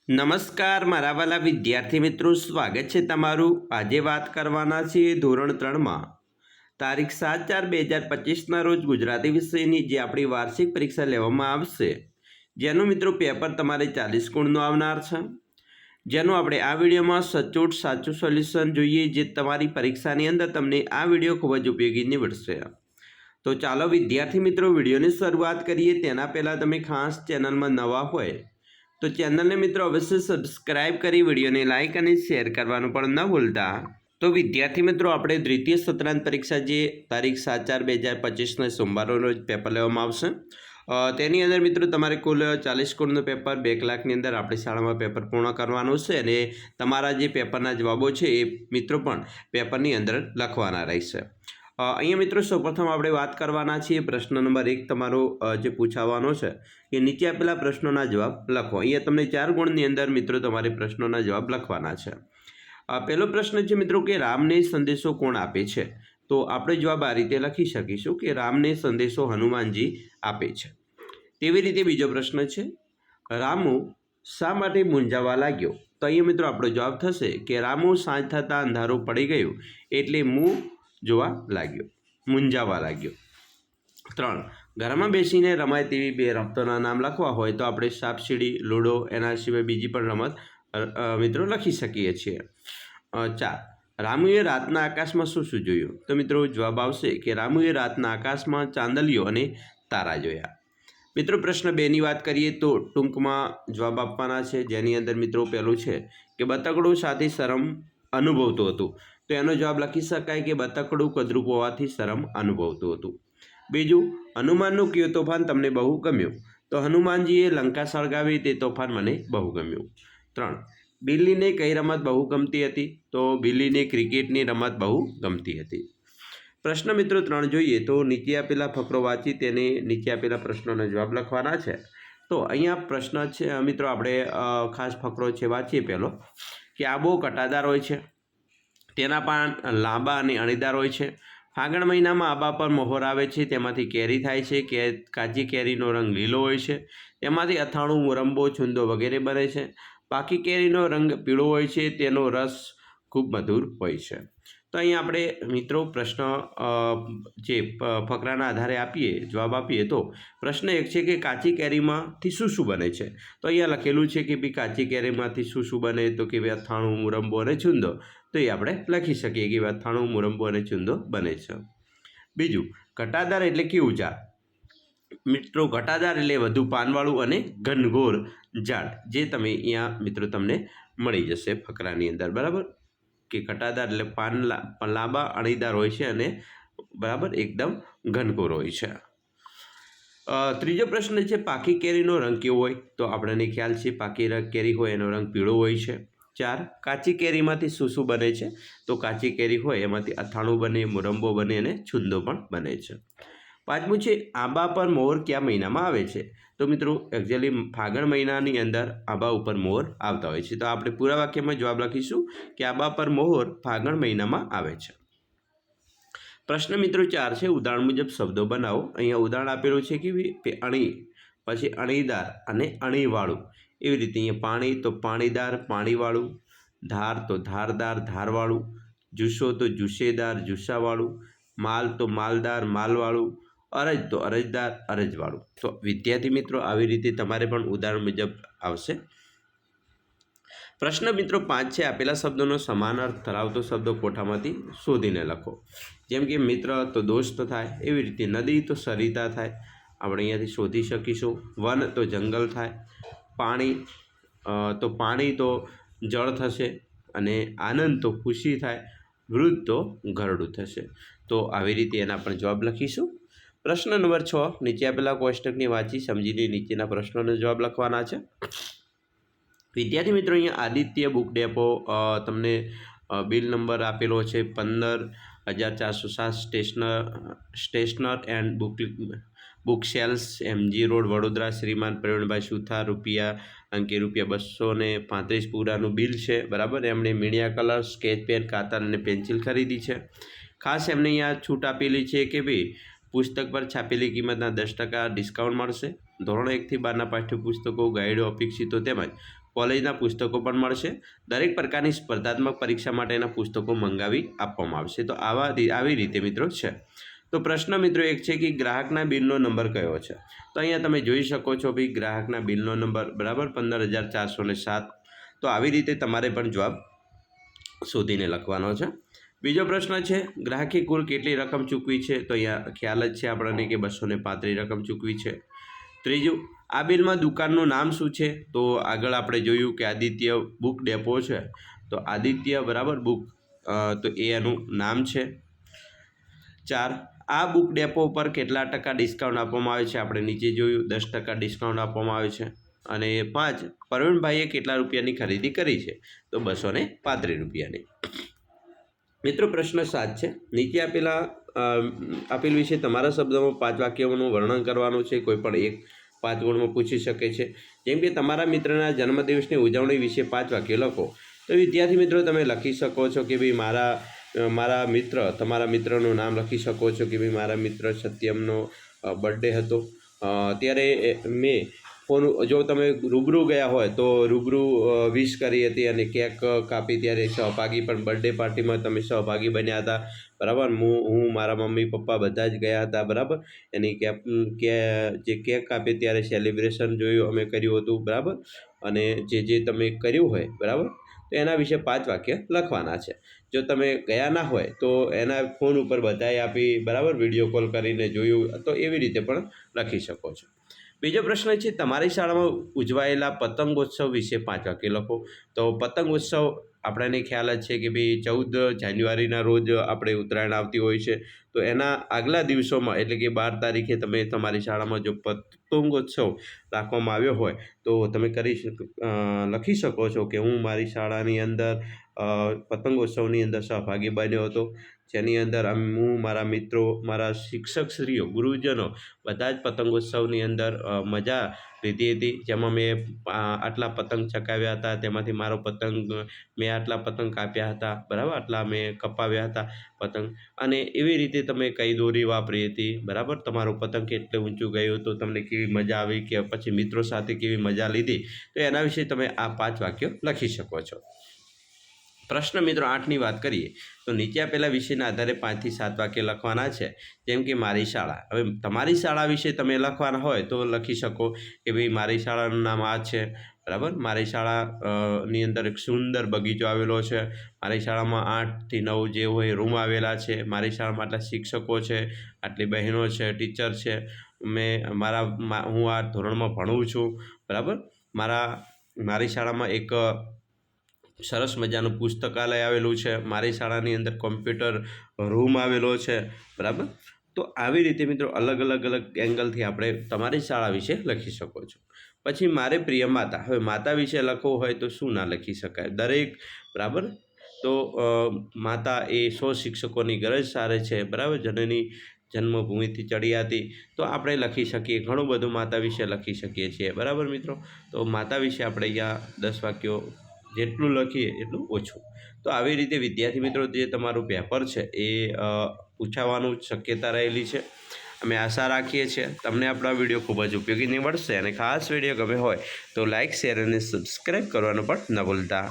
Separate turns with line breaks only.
નમસ્કાર મારા વાલા વિદ્યાર્થી મિત્રો, સ્વાગત છે તમારું। આજે વાત કરવાના છીએ ધોરણ 3માં તારીખ 7/4/2025ના રોજ ગુજરાતી વિષયની જે આપણી વાર્ષિક પરીક્ષા લેવામાં આવશે, જેનું મિત્રો પેપર તમારે 40 ગુણનું આવનાર છે, જેનું આપણે આ વિડીયોમાં સચોટ સાચું સોલ્યુશન જોઈએ, જે તમારી પરીક્ષાની અંદર તમને આ વિડીયો ખૂબ જ ઉપયોગી નીવડશે। તો ચાલો વિદ્યાર્થી મિત્રો વિડીયોની શરૂઆત કરીએ। તેના પહેલાં તમે ખાસ ચેનલમાં નવા હોય તો ચેનલને મિત્રો અવશ્ય સબસ્ક્રાઇબ કરી વિડીયોને લાઇક અને શેર કરવાનું પણ ન ભૂલતા। તો વિદ્યાર્થી મિત્રો, આપણે દ્વિતીય સત્રાંત પરીક્ષા જે તારીખ 7/4/2025ના સોમવારનો રોજ પેપર લેવામાં આવશે, તેની અંદર મિત્રો તમારે કુલ 40 ગુણનું પેપર 2 કલાકની અંદર આપણી શાળામાં પેપર પૂર્ણ કરવાનું છે, અને તમારા જે પેપરના જવાબો છે એ મિત્રો પણ પેપરની અંદર લખવાના રહેશે। અહીંયા મિત્રો સૌપ્રથમ આપણે વાત કરવાના છીએ પ્રશ્ન નંબર 1 તમારો જે પૂછાવાનો છે કે નીચે આપેલા પ્રશ્નોના જવાબ લખો। અહીંયા તમને 4 ગુણની અંદર મિત્રો તમારે પ્રશ્નોના જવાબ લખવાના છે। પહેલો પ્રશ્ન છે મિત્રો કે રામને સંદેશો કોણ આપે છે? તો આપણે જવાબ આ રીતે લખી શકીશું કે રામને સંદેશો હનુમાનજી આપે છે। તેવી રીતે બીજો પ્રશ્ન છે, રામુ શા માટે મૂંઝાવા લાગ્યો? તો અહીંયા મિત્રો આપણો જવાબ થશે કે રામુ સાંજ થતાં અંધારું પડી ગયું એટલે જોવા લાગ્યો, મૂંઝાવા લાગ્યો। 3, ઘરમાં બેસીને રમાય તેવી 2 રમતોના નામ લખવા હોય તો આપણે સાપસીડી, લૂડો, એના સિવાય બીજી પણ રમત મિત્રો લખી શકીએ છીએ। 4, રામુએ રાતના આકાશમાં શું શું જોયું? તો મિત્રો જવાબ આવશે કે રામુએ રાતના આકાશમાં ચાંદલીઓ અને તારા જોયા। મિત્રો પ્રશ્ન 2ની વાત કરીએ તો ટૂંકમાં જવાબ આપવાના છે, જેની અંદર મિત્રો પહેલું છે કે બતકડું સાથે શરમ અનુભવતું હતું, તો એનો જવાબ લખી શકાય કે બતકડું કદરૂપ હોવાથી શરમ અનુભવતું હતું। બીજું, હનુમાનનું કયું તોફાન તમને બહુ ગમ્યું? તો હનુમાનજીએ લંકા સળગાવી તે તોફાન મને બહુ ગમ્યું। 3, બિલ્લીને કઈ રમત બહુ ગમતી હતી? તો બિલ્લીને ક્રિકેટની રમત બહુ ગમતી હતી। પ્રશ્ન મિત્રો 3 જોઈએ તો નીચે આપેલા ફકરો વાંચી તેને નીચે આપેલા પ્રશ્નોનો જવાબ લખવાના છે। તો અહીંયા પ્રશ્ન છે મિત્રો, આપણે ખાસ ફકરો છે વાંચીએ। પહેલો કે આંબો કાંટાદાર હોય છે, તેના પાન લાંબા અને અણીદાર હોય છે। ફાગણ મહિનામાં આંબા પર મોહર આવે છે, તેમાંથી કેરી થાય છે। કાચી કેરીનો રંગ લીલો હોય છે, તેમાંથી અથાણું, મુરંબો, છુંદો વગેરે બને છે। પાકી કેરીનો રંગ પીળો હોય છે, તેનો રસ ખૂબ મધુર હોય છે। તો અહીંયા આપણે મિત્રો પ્રશ્ન જે ફકરાના આધારે જવાબ આપીએ તો પ્રશ્ન 1 છે કે કાચી કેરીમાંથી શું શું બને છે? તો અહીંયા લખેલું છે કે ભાઈ કાચી કેરીમાંથી શું શું બને? તો કે અથાણું, મુરંબો અને છુંદો, તો એ આપણે લખી શકીએ કે અથાણું, મુરંબો અને છુંદો બને છે। બીજું, ઘટાદાર એટલે કેવું ઝાડ? મિત્રો ઘટાદાર એટલે વધુ પાનવાળું અને ઘનઘોર ઝાડ, જે તમે અહીંયા મિત્રો તમને મળી જશે ફકરાની અંદર, બરાબર? કે ઘટાદાર એટલે પાન લાંબા અણીદાર હોય છે અને બરાબર એકદમ ઘનઘોર હોય છે। ત્રીજો પ્રશ્ન છે પાકી કેરીનો રંગ કેવો હોય? તો આપણને ખ્યાલ છે પાકી કેરી હોય એનો રંગ પીળો હોય છે। 4, કાચી કેરીમાંથી શું શું બને છે? તો કાચી કેરી હોય એમાંથી અથાણું બને, મુરંબો બને અને છુંદો પણ બને છે। 5મું છે આંબા પર મોર કયા મહિનામાં આવે છે? તો મિત્રો એકચ્યુઅલી ફાગણ મહિનાની અંદર આંબા ઉપર મોર આવતા હોય છે, તો આપણે પૂરા વાક્યમાં જવાબ લખીશું કે આંબા પર મોર ફાગણ મહિનામાં આવે છે। પ્રશ્ન મિત્રો 4 છે ઉદાહરણ મુજબ શબ્દો બનાવો। અહીંયા ઉદાહરણ આપેલું છે કે અણી, પછી અણીદાર અને અણીવાળું, એવી રીતે અહીંયા પાણી તો પાણીદાર, પાણીવાળું, ધાર તો ધારદાર, ધારવાળું, જુસ્સો તો જુસ્સેદાર, જુસ્સાવાળું, માલ તો માલદાર, માલવાળું, અરજ તો અરજદાર, અરજવાળું। તો વિદ્યાર્થી મિત્રો આવી રીતે તમારે પણ ઉદાહરણ મુજબ આવશે। પ્રશ્ન મિત્રો 5 છે આપેલા શબ્દોનો સમાન અર્થ ધરાવતો શબ્દો કોઠામાંથી શોધીને લખો। જેમ કે મિત્ર તો દોસ્ત થાય, એવી રીતે નદી તો સરિતા થાય, આપણે અહીંયાથી શોધી શકીશું। વન તો જંગલ થાય, પાણી તો જળ થશે, અને આનંદ તો ખુશી થાય, વૃદ્ધ તો ઘરડું થશે। તો આવી રીતે એના પણ જવાબ લખીશું। પ્રશ્ન નંબર 6, નીચે આપેલા કોષ્ટકને વાંચી સમજીને નીચેના પ્રશ્નોનો જવાબ લખવાના છે। વિદ્યાર્થી મિત્રો અહીંયા આદિત્ય બુક ડેપો તમને બિલ નંબર આપેલો છે 15,407 stationer and book sales, MG road, Vadodara, શ્રીમાન પ્રવીણભાઈ સુથાર, અંકે ₹235 પૂરાનું બિલ છે, બરાબર? એમણે મીણિયા કલર, સ્કેચ પેન, કાતર અને પેન્સિલ ખરીદી છે। ખાસ એમને અહીંયા છૂટ આપેલી છે કે ભાઈ પુસ્તક પર છાપેલી કિંમતના 10% ડિસ્કાઉન્ટ મળશે। ધોરણ 1 થી 12ના પાઠ્યપુસ્તકો, ગાઈડો, અપેક્ષિતો તેમજ કોલેજના પુસ્તકો પણ મળશે. દરેક પ્રકારની સ્પર્ધાત્મક પરીક્ષા માટેના પુસ્તકો મંગાવી આપવામાં આવશે. તો આવી રીતે મિત્રો છે. તો પ્રશ્ન મિત્રો એક છે કે ગ્રાહકના બિલનો નંબર કયો છે? તો અહીંયા તમે જોઈ શકો છો ભાઈ ગ્રાહકના બિલનો નંબર બરાબર 15,407. તો આવી રીતે તમારે પણ જવાબ શોધીને લખવાનો છે. બીજો પ્રશ્ન છે ગ્રાહકે કુલ કેટલી રકમ ચૂકવી છે? તો અહીંયા ખ્યાલ જ છે આપણને કે 235 રકમ ચૂકવી છે. ત્રીજું, આ બિલમાં દુકાનનું નામ શું છે? તો આગળ આપણે જોયું કે આદિત્ય બુક ડેપો છે. તો આદિત્ય બરાબર બુક તો એ એનું નામ છે. 4, આ બુક ડેપો પર કેટલા ટકા ડિસ્કાઉન્ટ આપવામાં આવે છે? આપણે નીચે જોયું 10% ડિસ્કાઉન્ટ આપવામાં આવે છે. અને 5, પ્રવીણભાઈએ કેટલા રૂપિયાની ખરીદી કરી છે? તો 235 રૂપિયાની. મિત્રો પ્રશ્ન 7 છે નીચે આપેલ વિશે તમારા શબ્દોમાં 5 વાક્યોનું વર્ણન કરવાનું છે. કોઈ પણ એક 5 ગુણમાં પૂછી શકે છે. જેમ કે તમારા મિત્રના જન્મદિવસની ઉજવણી વિશે 5 વાક્યો લખો. તો વિદ્યાર્થી મિત્રો તમે લખી શકો છો કે ભાઈ મારા મિત્ર, તમારા મિત્રનું નામ લખી શકો છો કે ભાઈ મારા મિત્ર સત્યમનો બર્થડે હતો ત્યારે મેં જો તમે રૂબરૂ ગયા હોય તો રૂબરૂ વિશ કરી હતી અને કેક કાપી ત્યારે સહભાગી પણ બર્થડે પાર્ટીમાં તમે સહભાગી બન્યા હતા બરાબર. હું મારા મમ્મી પપ્પા બધા જ ગયા હતા બરાબર. એની જે કેક કાપી ત્યારે સેલિબ્રેશન જોયું અમે કર્યું હતું બરાબર. અને જે તમે કર્યું હોય બરાબર તો એના વિશે 5 વાક્ય લખવાના છે. જો તમે ગયા ના હોય તો એના ફોન ઉપર બધાએ આપી બરાબર, વિડીયો કોલ કરીને જોયું તો એવી રીતે પણ લખી શકો છો. બીજો પ્રશ્ન છે તમારી શાળામાં ઉજવાયેલા પતંગોત્સવ વિશે 5 વાક્ય લખો. તો પતંગોત્સવ આપણને ખ્યાલ જ છે કે ભાઈ 14 જાન્યુઆરીના રોજ આપણે ઉત્તરાયણ આવતી હોય છે. તો એના આગલા દિવસોમાં એટલે કે 12 તારીખે તમે તમારી શાળામાં જો પતંગોત્સવ રાખવામાં આવ્યો હોય તો તમે લખી શકો છો કે હું મારી શાળાની અંદર પતંગોત્સવની અંદર સહભાગી બન્યો હતો, જેની અંદર હું, મારા મિત્રો, મારા શિક્ષકશ્રીઓ, ગુરુજનો બધા જ પતંગોત્સવની અંદર મજા લીધી હતી. જેમાં મેં આટલા પતંગ ચકાવ્યા હતા, તેમાંથી મારો પતંગ મેં આટલા પતંગ કાપ્યા હતા બરાબર, આટલા મેં કપાવ્યા હતા પતંગ. અને એવી રીતે તમે કઈ દોરી વાપરી હતી બરાબર, તમારો પતંગ કેટલું ઊંચું ગયું હતું, તમને કેવી મજા આવી કે પછી મિત્રો સાથે કેવી મજા લીધી, તો એના વિશે તમે આ 5 વાક્યો લખી શકો છો. પ્રશ્ન મિત્રો 8ની વાત કરીએ તો નીચે આપેલા વિષયના આધારે 5 થી 7 વાક્ય લખવાના છે. જેમ કે મારી શાળા. હવે તમારી શાળા વિશે તમે લખવાના હોય તો લખી શકો કે ભાઈ મારી શાળાનું નામ આ છે બરાબર. મારી શાળાની અંદર એક સુંદર બગીચો આવેલો છે. મારી શાળામાં 8 થી 9 જે હોય રૂમ આવેલા છે. મારી શાળામાં આટલા શિક્ષકો છે, આટલી બહેનો છે, ટીચર છે. હું આ ધોરણમાં ભણું છું બરાબર. મારી શાળામાં એક સરસ મજાનું પુસ્તકાલય આવેલું છે. મારી શાળાની અંદર કોમ્પ્યુટર રૂમ આવેલો છે બરાબર. તો આવી રીતે મિત્રો અલગ અલગ એંગલથી આપણે તમારી શાળા વિશે લખી શકો છો. પછી મારે પ્રિય માતા. હવે માતા વિશે લખવું હોય તો શું ના લખી શકાય? દરેક બરાબર. તો માતા એ 100 શિક્ષકોની ગરજ સારે છે બરાબર. જનની જન્મભૂમિથી ચડિયાતી. તો આપણે લખી શકીએ, ઘણું બધું માતા વિશે લખી શકીએ છીએ બરાબર મિત્રો. તો માતા વિશે આપણે અહીંયા 10 વાક્યો જેટલું લખીએ એટલું ઓછું. તો આવી રીતે વિદ્યાર્થી મિત્રો જે તમારું પેપર છે એ પૂછાવાનું શક્યતા રહેલી છે. અમે આશા રાખીએ છીએ તમને આપણા વિડીયો ખૂબ જ ઉપયોગી નીવડશે. અને ખાસ વિડીયો ગમે હોય તો લાઇક, શેર અને સબસ્ક્રાઈબ કરવાનું પણ ન ભૂલતા.